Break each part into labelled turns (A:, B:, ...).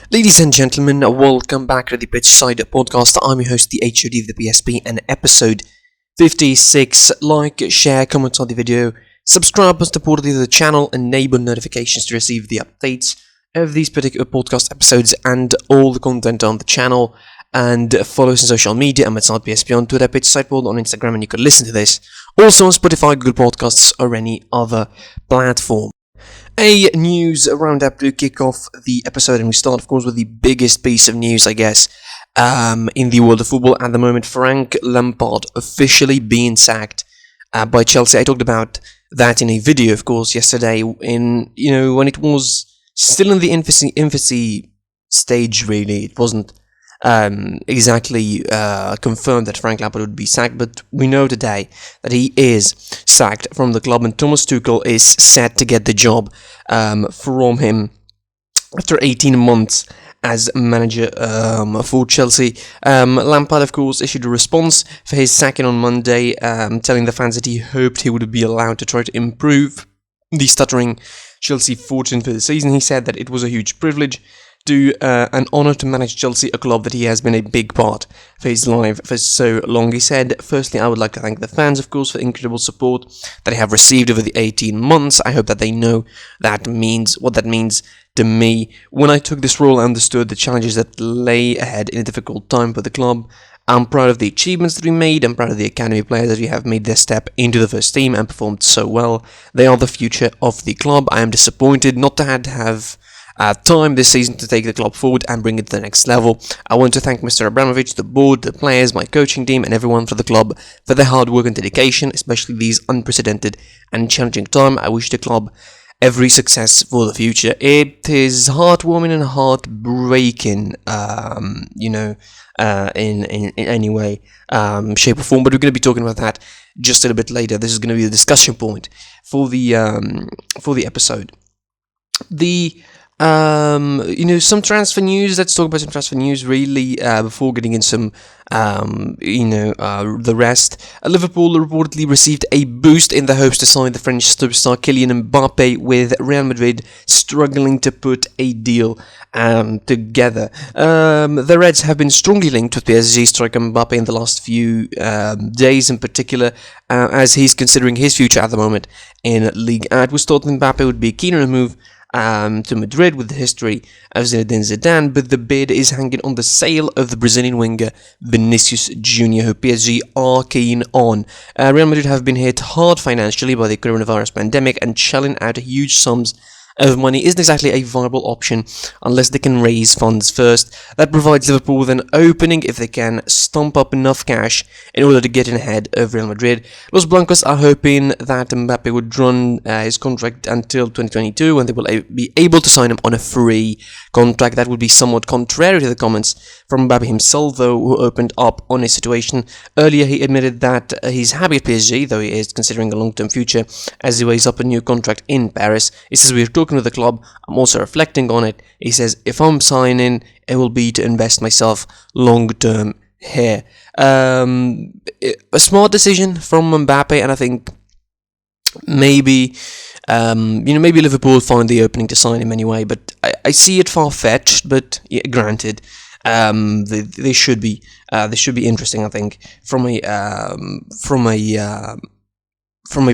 A: Ladies and gentlemen, welcome back to the Pitchside Podcast. I'm your host, the HOD of the PSP, and episode 56. Like, share, comment on the video, subscribe and support the channel, enable notifications to receive the updates of these particular podcast episodes and all the content on the channel. And follow us on social media. I'm at PSP on Twitter, Pitchside Pod on Instagram, and you can listen to this also on Spotify, Google Podcasts, or any other platform. A news roundup to kick off the episode, and we start, of course, with the biggest piece of news, I guess, in the world of football at the moment. Frank Lampard officially being sacked by Chelsea. I talked about that in a video, of course, yesterday, when it was still in the infancy stage. Really, it wasn't exactly confirmed that Frank Lampard would be sacked, but we know today that he is sacked from the club, and Thomas Tuchel is set to get the job from him after 18 months as manager for Chelsea. Lampard, of course, issued a response for his sacking on Monday, telling the fans that he hoped he would be allowed to try to improve the stuttering Chelsea fortune for the season. He said that it was a huge privilege an honour to manage Chelsea, a club that he has been a big part for his life for so long. He said, "Firstly, I would like to thank the fans, of course, for the incredible support that they have received over the 18 months. I hope that they know what that means to me. When I took this role, I understood the challenges that lay ahead in a difficult time for the club. I'm proud of the achievements that we made. I'm proud of the academy players that we have made their step into the first team and performed so well. They are the future of the club. I am disappointed not to have time this season to take the club forward and bring it to the next level. I want to thank Mr. Abramovich, the board, the players, my coaching team, and everyone for the club for their hard work and dedication, especially these unprecedented and challenging time. I wish the club every success for the future." It is heartwarming and heartbreaking, in any way, shape or form. But we're going to be talking about that just a little bit later. This is going to be the discussion point for the episode. Some transfer news. Let's talk about some transfer news really before getting in some, the rest. Liverpool reportedly received a boost in the hopes to sign the French superstar Kylian Mbappe, with Real Madrid struggling to put a deal together. The Reds have been strongly linked with PSG striker Mbappe in the last few days, in particular, as he's considering his future at the moment in Ligue 1. It was thought that Mbappe would be keen on a move to Madrid with the history of Zinedine Zidane, but the bid is hanging on the sale of the Brazilian winger Vinicius Jr., who PSG are keen on. Real Madrid have been hit hard financially by the coronavirus pandemic, and shelling out huge sums of money isn't exactly a viable option unless they can raise funds first. That provides Liverpool with an opening if they can stump up enough cash in order to get in ahead of Real Madrid. Los Blancos are hoping that Mbappe would run his contract until 2022, and they will be able to sign him on a free contract. That would be somewhat contrary to the comments from Mbappe himself, though, who opened up on his situation. Earlier, he admitted that he's happy at PSG, though he is considering a long-term future as he weighs up a new contract in Paris. He says, "We're talking with the club, I'm also reflecting on it." He says, "If I'm signing, it will be to invest myself long term here." A smart decision from Mbappe, and I think maybe Liverpool find the opening to sign him anyway, but I see it far-fetched, but yeah, granted, they should be interesting, I think, from a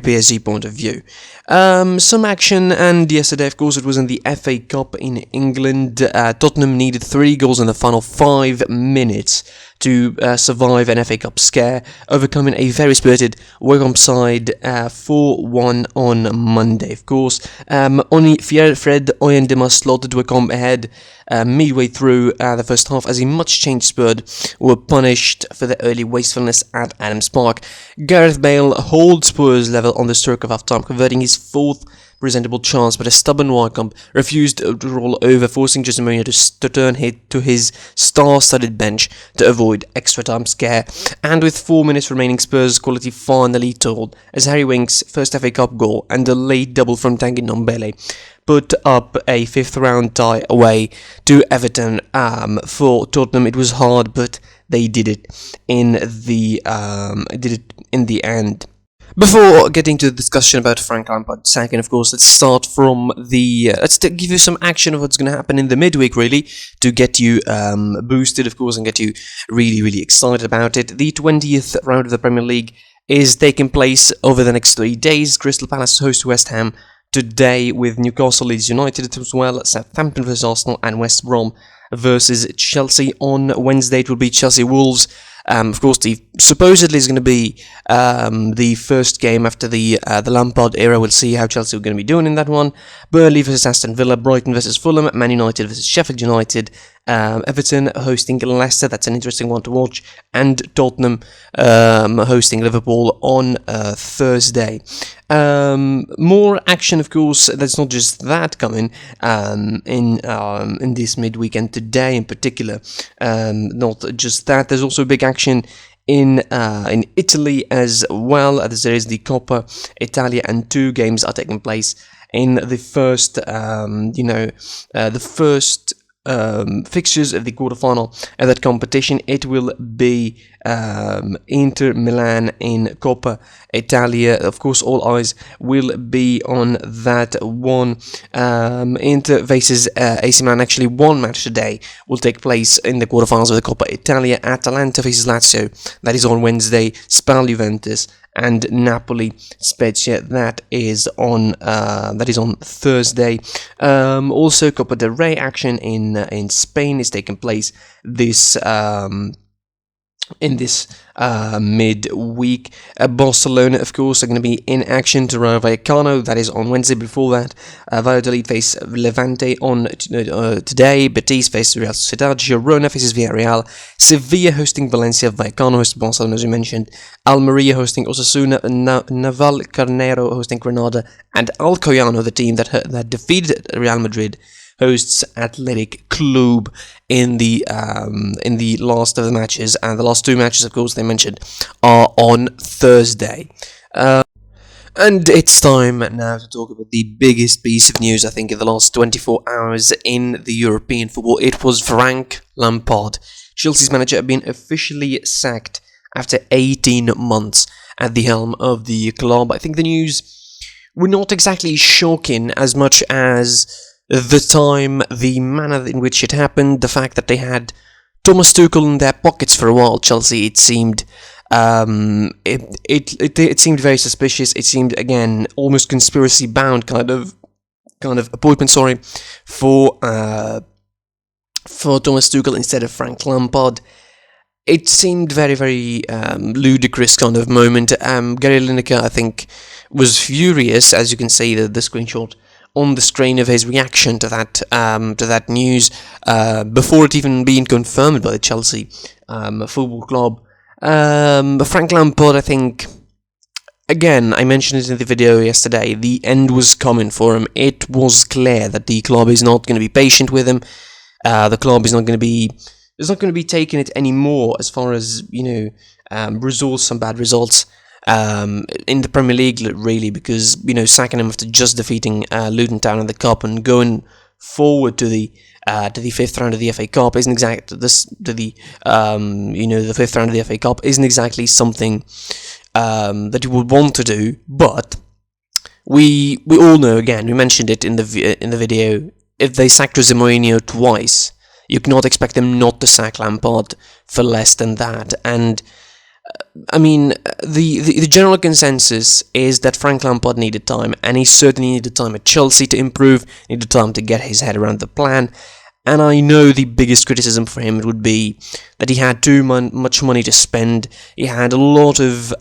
A: PSG point of view. Some action, and yesterday, of course, it was in the FA Cup in England. Tottenham needed 3 goals in the final 5 minutes to survive an FA Cup scare, overcoming a very spirited Wigan side 4-1 on Monday. Of course, only Fred Oyendema slotted Wycombe ahead midway through the first half, as a much-changed Spurs were punished for their early wastefulness at Adams Park. Gareth Bale holds Spurs level on the stroke of half-time, converting his 4th presentable chance, but a stubborn Wycombe refused to roll over, forcing Jose Mourinho to turn to his star-studded bench to avoid extra-time scare. And with 4 minutes remaining, Spurs' quality finally told, as Harry Winks' first FA Cup goal and a late double from Tanguy Ndombele put up a 5th-round tie away to Everton. For Tottenham, it was hard, but they did it in the end. Before getting to the discussion about Frank Lampard sacking, of course, let's start from the. Give you some action of what's going to happen in the midweek, really, to get you boosted, of course, and get you really, really excited about it. The 20th round of the Premier League is taking place over the next 3 days. Crystal Palace host West Ham today, with Newcastle Leeds United as well, Southampton versus Arsenal, and West Brom versus Chelsea on Wednesday. It will be Chelsea Wolves. Of course, supposedly is going to be the first game after the Lampard era. We'll see how Chelsea are going to be doing in that one. Burnley versus Aston Villa, Brighton versus Fulham, Man United versus Sheffield United, Everton hosting Leicester. That's an interesting one to watch, and Tottenham hosting Liverpool on Thursday. More action, of course. There's not just that coming in this midweekend today in particular. Not just that. There's also big action in Italy as well. There is the Coppa Italia, and 2 games are taking place in the first, fixtures of the quarterfinal of that competition. It will be Inter Milan in Coppa Italia. Of course, all eyes will be on that one. Inter faces AC Milan. Actually, one match today will take place in the quarterfinals of the Coppa Italia. Atalanta faces Lazio. That is on Wednesday. Spal Juventus and Napoli Spezia. That is on Thursday. Also, Copa del Rey action in Spain is taking place this midweek. Barcelona, of course, are going to be in action to Rayo Vallecano. That is on Wednesday. Before that, Valladolid face Levante on today. Betis faces Real Sociedad. Girona faces Villarreal. Sevilla hosting Valencia. Vallecano hosts Barcelona, as we mentioned. Almeria hosting Osasuna. Naval Carnero hosting Granada. And Alcoyano, the team that defeated Real Madrid, hosts Athletic Club in the last of the matches, and the last 2 matches, of course, they mentioned are on Thursday. And it's time now to talk about the biggest piece of news, I think, in the last 24 hours in the European football. It was Frank Lampard. Chelsea's manager had been officially sacked after 18 months at the helm of the club. I think the news were not exactly shocking as much as the time, the manner in which it happened, the fact that they had Thomas Tuchel in their pockets for a while. Chelsea, it seemed, it seemed very suspicious. It seemed, again, almost conspiracy bound kind of appointment. For Thomas Tuchel instead of Frank Lampard. It seemed very, very ludicrous kind of moment. Gary Lineker, I think, was furious, as you can see the screenshot on the screen of his reaction to that news before it even being confirmed by the Chelsea Football Club. Frank Lampard, I think, again, I mentioned it in the video yesterday, the end was coming for him. It was clear that the club is not going to be patient with him. The club is not going to be taking it anymore as far as, results and bad results in the Premier League, really, because, sacking him after just defeating Luton Town in the Cup and going forward to the 5th round of the FA Cup isn't exactly the 5th round of the FA Cup isn't exactly something that you would want to do. But we all know, again, we mentioned it in the video, if they sacked Jose Mourinho twice, you cannot expect them not to sack Lampard for less than that. And I mean, the general consensus is that Frank Lampard needed time, and he certainly needed time at Chelsea to improve, needed time to get his head around the plan. And I know the biggest criticism for him would be that he had too much money to spend. He had a lot of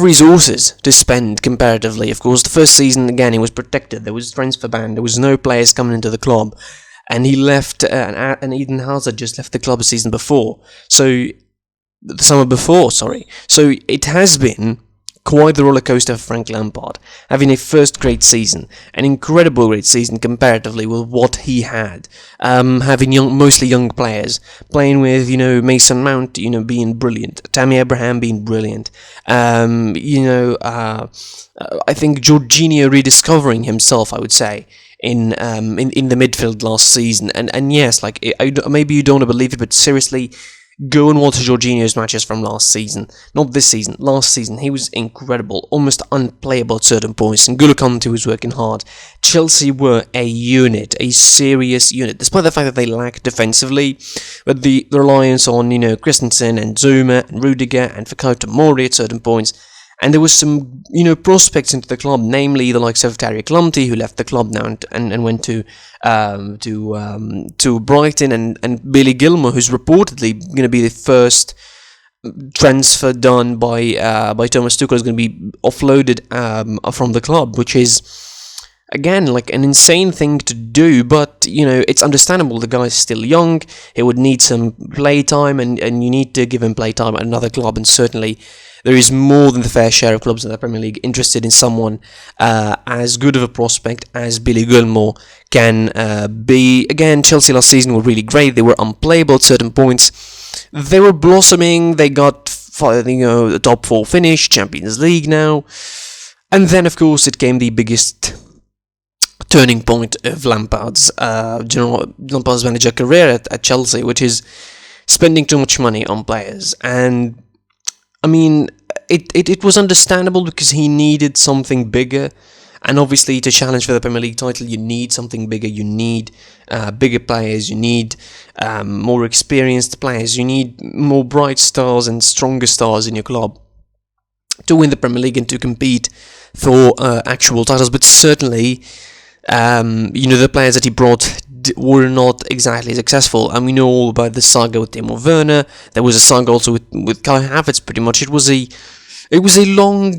A: resources to spend comparatively. Of course, the first season, again, he was protected. There was transfer ban. There was no players coming into the club. And he left, and Eden Hazard just left the club the summer before. So it has been quite the roller coaster for Frank Lampard, having a first great season, an incredible great season comparatively with what he had, having mostly young players, playing with, Mason Mount, being brilliant, Tammy Abraham being brilliant, I think Jorginho rediscovering himself, I would say, in the midfield last season, and yes, maybe you don't want to believe it, but seriously, Go and watch Jorginho's matches from last season. Not this season, last season. He was incredible, almost unplayable at certain points. And N'Golo Kante was working hard. Chelsea were a unit, a serious unit, despite the fact that they lacked defensively. But the reliance on, Christensen and Zuma and Rudiger and Fikayo Tomori at certain points. And there was some, prospects into the club, namely the likes of Tariq Lamptey, who left the club now and went to Brighton, and Billy Gilmour, who's reportedly going to be the first transfer done by Thomas Tuchel, is going to be offloaded from the club, which is, again, like an insane thing to do, but, it's understandable. The guy's still young, he would need some playtime, and you need to give him playtime at another club, and certainly there is more than the fair share of clubs in the Premier League interested in someone as good of a prospect as Billy Gilmour can be. Again, Chelsea last season were really great. They were unplayable at certain points. They were blossoming. They got, the top 4 finish, Champions League now. And then, of course, it came the biggest turning point of Lampard's manager career at Chelsea, which is spending too much money on players. And I mean, it was understandable because he needed something bigger, and obviously to challenge for the Premier League title you need something bigger, you need bigger players, you need more experienced players, you need more bright stars and stronger stars in your club to win the Premier League and to compete for actual titles. But certainly, the players that he brought were not exactly successful, and we know all about the saga with Timo Werner. There was a saga also with Kai Havertz. Pretty much, it was a long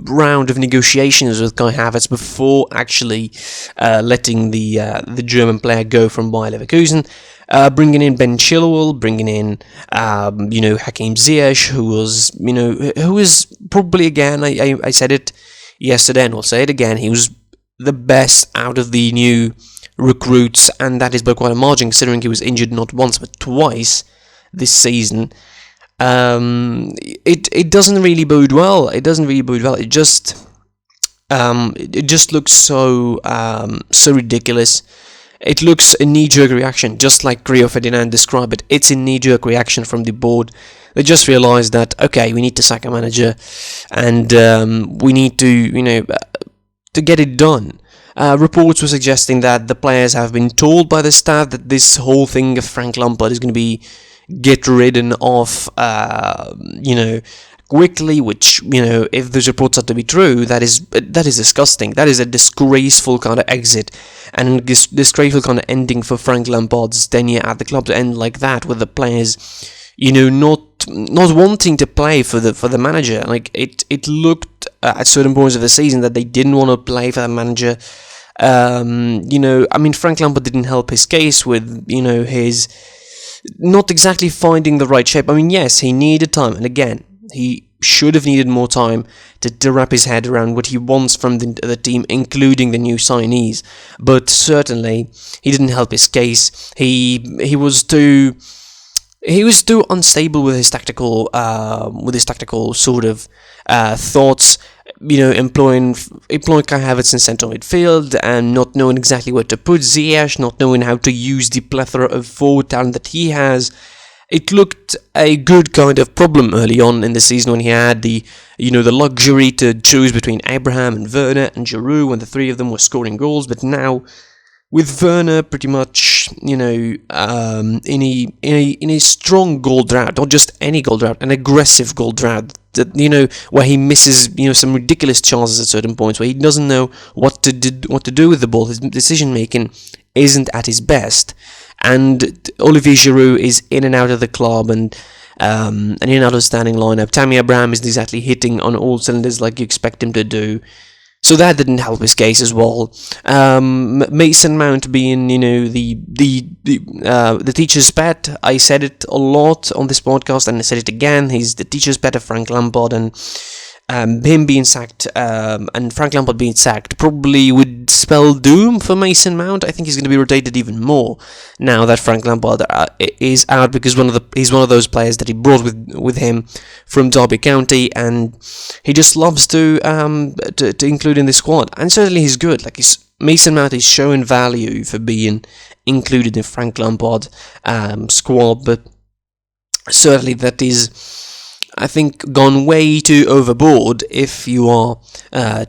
A: round of negotiations with Kai Havertz before actually letting the German player go from Bayer Leverkusen. Bringing in Ben Chilwell, bringing in Hakim Ziyech, who was probably, again, I said it yesterday and I'll say it again, he was the best out of the new recruits, and that is by quite a margin, considering he was injured not once but twice this season. It doesn't really bode well. It just looks so ridiculous. It looks a knee-jerk reaction, just like Rio Ferdinand described it. It's a knee-jerk reaction from the board. They just realised that, okay, we need to sack a manager, and we need to get it done. Reports were suggesting that the players have been told by the staff that this whole thing of Frank Lampard is going to be get ridden of, quickly, which, if those reports are to be true, that is disgusting. That is a disgraceful kind of exit, and a disgraceful kind of ending for Frank Lampard's tenure at the club, to end like that, with the players, not wanting to play for the manager. Like, it looked at certain points of the season that they didn't want to play for the manager. Frank Lampard didn't help his case with, his not exactly finding the right shape. I mean, yes, he needed time, and again, he should have needed more time to wrap his head around what he wants from the team, including the new signees. But certainly, he didn't help his case. He was too unstable with his tactical sort of thoughts. Employing Kai Havertz in central midfield and not knowing exactly where to put Ziyech, not knowing how to use the plethora of forward talent that he has. It looked a good kind of problem early on in the season when he had the luxury to choose between Abraham and Werner and Giroud, when the three of them were scoring goals. But now, with Werner pretty much, in a strong goal drought, not just any goal drought, an aggressive goal drought, that, where he misses, some ridiculous chances at certain points, where he doesn't know what to do with the ball. His decision making isn't at his best, and Olivier Giroud is in and out of the club, and in and out of the starting lineup. Tammy Abraham isn't exactly hitting on all cylinders like you expect him to do. So that didn't help his case as well. Mason Mount being, the teacher's pet. I said it a lot on this podcast, and I said it again. He's the teacher's pet of Frank Lampard, and him being sacked, and Frank Lampard being sacked, probably would spell doom for Mason Mount. I think he's going to be rotated even more now that Frank Lampard is out, because he's one of those players that he brought with him from Derby County, and he just loves to include in the squad. And certainly he's good. Like, Mason Mount is showing value for being included in Frank Lampard squad, but certainly that is, I think, gone way too overboard. If you are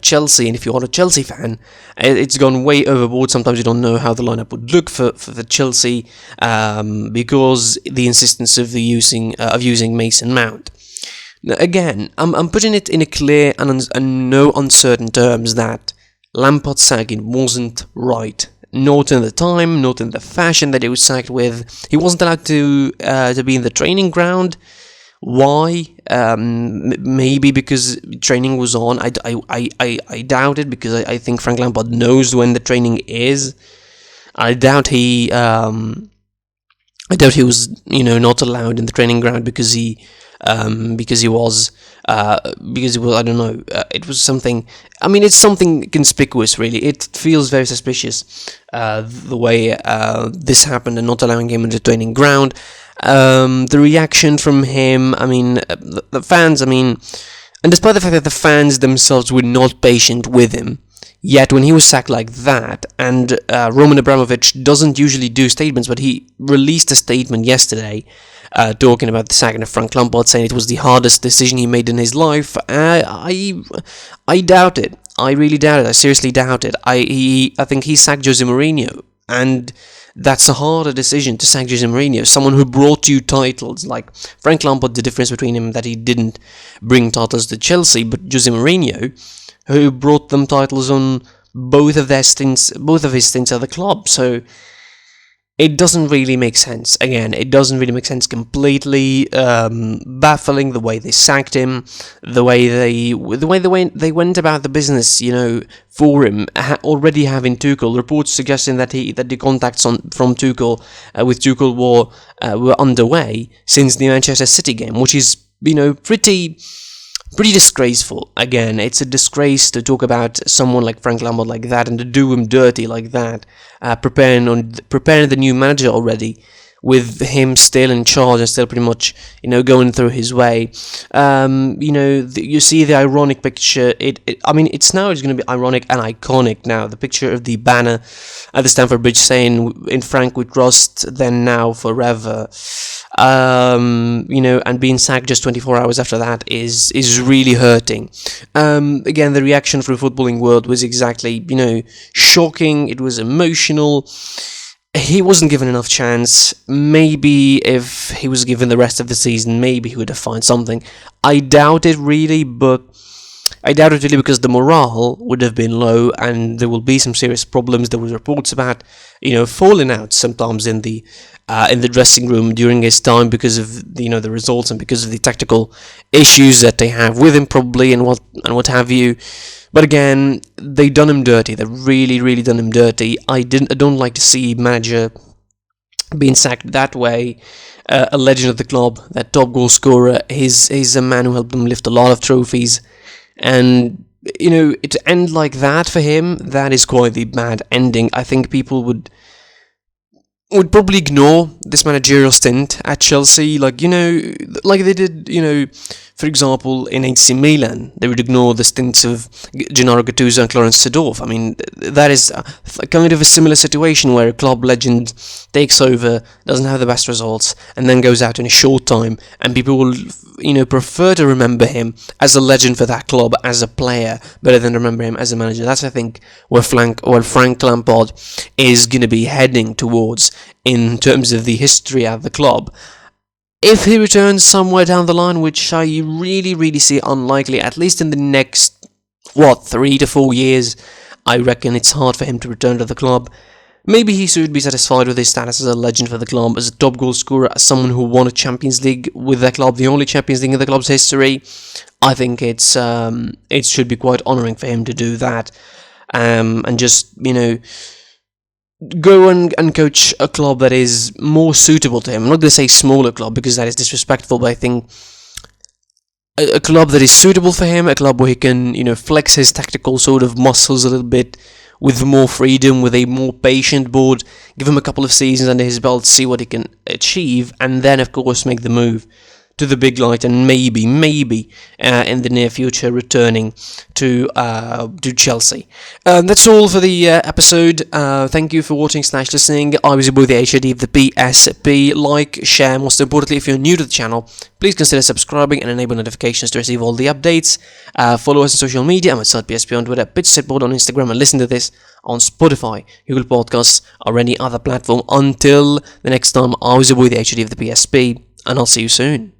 A: Chelsea, and if you are a Chelsea fan, it's gone way overboard. Sometimes you don't know how the lineup would look for the Chelsea, because the insistence of using Mason Mount. Now, again, I'm putting it in a clear and no uncertain terms that Lampard's sacking wasn't right. Not in the time, not in the fashion that he was sacked with. He wasn't allowed to be in the training ground. Why? Maybe because training was on. I doubt it, because I think Frank Lampard knows when the training is. I doubt he was, not allowed in the training ground because he was I don't know. It was something. I mean, it's something conspicuous, really. It feels very suspicious, the way this happened, and not allowing him in the training ground. The reaction from him, I mean, the fans, I mean, and despite the fact that the fans themselves were not patient with him, yet when he was sacked like that, and Roman Abramovich doesn't usually do statements, but he released a statement yesterday talking about the sacking of Frank Lampard, saying it was the hardest decision he made in his life. I doubt it. I really doubt it. I seriously doubt it. I think he sacked Jose Mourinho, and that's a harder decision to sack Jose Mourinho, someone who brought you titles. Like Frank Lampard, the difference between him that he didn't bring titles to Chelsea, but Jose Mourinho, who brought them titles on both of his stints at the club. So it doesn't really make sense. Again, it doesn't really make sense. Completely baffling the way they sacked him, the way they went about the business. For him, already having Tuchel. Reports suggesting that the contacts from Tuchel with Tuchel were underway since the Manchester City game, which is pretty disgraceful. Again, it's a disgrace to talk about someone like Frank Lampard like that and to do him dirty like that, preparing the new manager already, with him still in charge and still pretty much, going through his way. You see the ironic picture. It's going to be ironic and iconic now. The picture of the banner at the Stamford Bridge saying, "In Frank we trust, then now forever." And being sacked just 24 hours after that is really hurting. Again, the reaction from the footballing world was exactly, shocking. It was emotional. He wasn't given enough chance. Maybe if he was given the rest of the season, maybe he would have found something. I doubt it really, because the morale would have been low, and there will be some serious problems. There was reports about, falling out sometimes in the dressing room during his time because of the results and because of the tactical issues that they have with him probably, and what have you. But again, they done him dirty. They really, really done him dirty. I don't like to see manager being sacked that way. A legend of the club, that top goal scorer. He's a man who helped them lift a lot of trophies, and to end like that for him, that is quite the bad ending. I think people would probably ignore this managerial stint at Chelsea, like they did, for example, in AC Milan, they would ignore the stints of Gennaro Gattuso and Clarence Seedorf. I mean, that is kind of a similar situation where a club legend takes over, doesn't have the best results, and then goes out in a short time, and people will, prefer to remember him as a legend for that club, as a player, better than remember him as a manager. That's, I think, where Frank Lampard is going to be heading towards in terms of the history of the club. If he returns somewhere down the line, which I really, really see unlikely, at least in the next, 3 to 4 years, I reckon it's hard for him to return to the club. Maybe he should be satisfied with his status as a legend for the club, as a top goal scorer, as someone who won a Champions League with the club, the only Champions League in the club's history. I think it should be quite honouring for him to do that, and just, go and coach a club that is more suitable to him. I'm not going to say smaller club, because that is disrespectful, but I think a club that is suitable for him, a club where he can, flex his tactical sort of muscles a little bit, with more freedom, with a more patient board, give him a couple of seasons under his belt, see what he can achieve, and then, of course, make the move to the big light, and maybe in the near future returning to Chelsea. That's all for the episode. Thank you for watching / listening. I was your boy, the HOD of the BSB. Like, share, most importantly, if you're new to the channel, please consider subscribing and enable notifications to receive all the updates. Follow us on social media. I'm at BSB on Twitter, BitchSetBoard on Instagram, and listen to this on Spotify, Google Podcasts, or any other platform. Until the next time, I was your boy, the HOD of the BSB, and I'll see you soon.